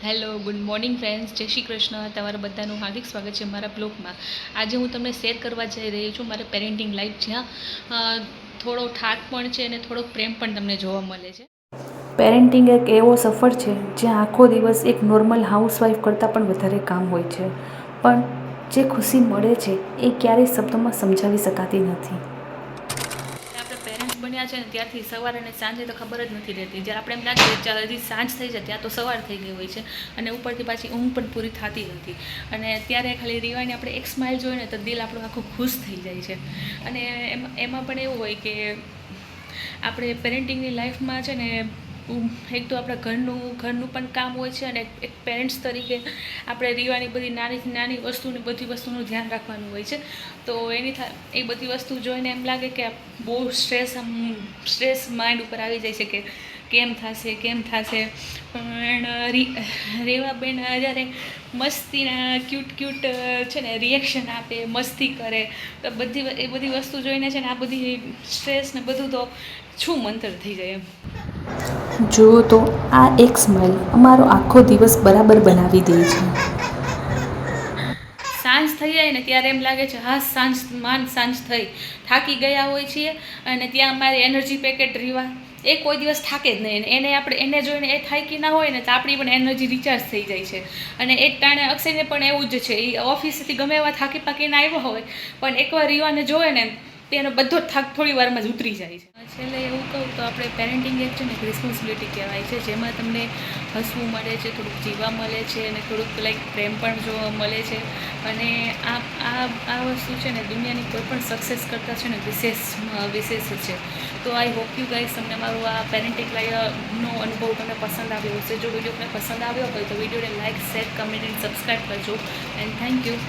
Hello good morning friends, જય શ્રી કૃષ્ણ. તમારા બધાનું હાર્દિક સ્વાગત છે મારા બ્લોગમાં. આજે હું તમને શેર કરવા જઈ રહી છું મારે પેરેન્ટિંગ લાઈફ, જ્યાં થોડો ઠાઠ પણ છે અને થોડોક પ્રેમ પણ તમને જોવા મળે છે. પેરેન્ટિંગ એક એવો સફર છે જ્યાં આખો દિવસ એક નોર્મલ હાઉસવાઈફ કરતાં પણ વધારે કામ હોય છે, પણ જે ખુશી મળે છે એ ક્યારેય શબ્દોમાં સમજાવી શકાતી નથી. આપણે પેરેન્ટ્સ બન્યા છે ને ત્યારથી સવાર અને સાંજે તો ખબર જ નથી રહેતી. જ્યારે આપણે એમ લાગે કે ચાલ હજી સાંજ થઈ જાય ત્યાં તો સવાર થઈ ગઈ હોય છે અને ઉપરથી પાછી ઊંઘ પણ પૂરી થતી નથી. અને ત્યારે ખાલી રીવાની આપણે એક સ્માઇલ જોઈએ ને તો દિલ આપણું આખું ખુશ થઈ જાય છે. અને એમાં પણ એવું હોય કે આપણે પેરેન્ટિંગની લાઈફમાં છે ને એક તો આપણા ઘરનું પણ કામ હોય છે, અને એક પેરેન્ટ્સ તરીકે આપણે રીવાની બધી નાની નાની બધી વસ્તુનું ધ્યાન રાખવાનું હોય છે. તો એ બધી વસ્તુ જોઈને એમ લાગે કે બહુ સ્ટ્રેસ માઇન્ડ ઉપર આવી જાય છે કે કેમ થશે. પણ રેવાબેન જ્યારે મસ્તીના ક્યુટ છે ને રિએક્શન આપે, મસ્તી કરે, તો એ બધી વસ્તુ જોઈને છે ને આ બધી સ્ટ્રેસ ને બધું તો છું મંતર થઈ જાય એમ. જુઓ તો આ એક સ્માઇલ અમારો આખો દિવસ બરાબર બનાવી દે છે. સાંજ થઈ જાય ને ત્યારે એમ લાગે છે હા સાંજ થઈ, થાકી ગયા હોય છીએ અને ત્યાં અમારી એનર્જી પેકેટ રીવા એ કોઈ દિવસ થાકે જ નહીં. એને જોઈને એ થાકી ના હોય ને તો આપણી પણ એનર્જી રિચાર્જ થઈ જાય છે. અને એ ટાણે અક્ષયને પણ એવું જ છે. એ ઓફિસથી ગમે એવા થાકી પાકીને આવ્યો હોય પણ એકવાર રીવાને જોવે ને તેનો બધો થાક થોડી વારમાં જ ઉતરી જાય છે. છેલ્લે એવું કહું તો આપણે પેરેન્ટિંગ એક છે ને એક રિસ્પોન્સિબિલિટી કહેવાય છે, જેમાં તમને હસવું મળે છે, થોડુંક જીવવા મળે છે અને થોડુંક પ્રેમ પણ જોવા મળે છે. અને આ વસ્તુ છે ને દુનિયાની કોઈ પણ સક્સેસ કરતાં છે ને વિશેષ છે. તો આઈ હોપ યુ ગાઈઝ તમને મારું આ પેરેન્ટિંગ લાઈફનો અનુભવ તમને પસંદ આવ્યો હશે. જો વિડીયો તમને પસંદ આવ્યો હોય તો વિડીયોને like, share, comment and subscribe કરજો. And thank you.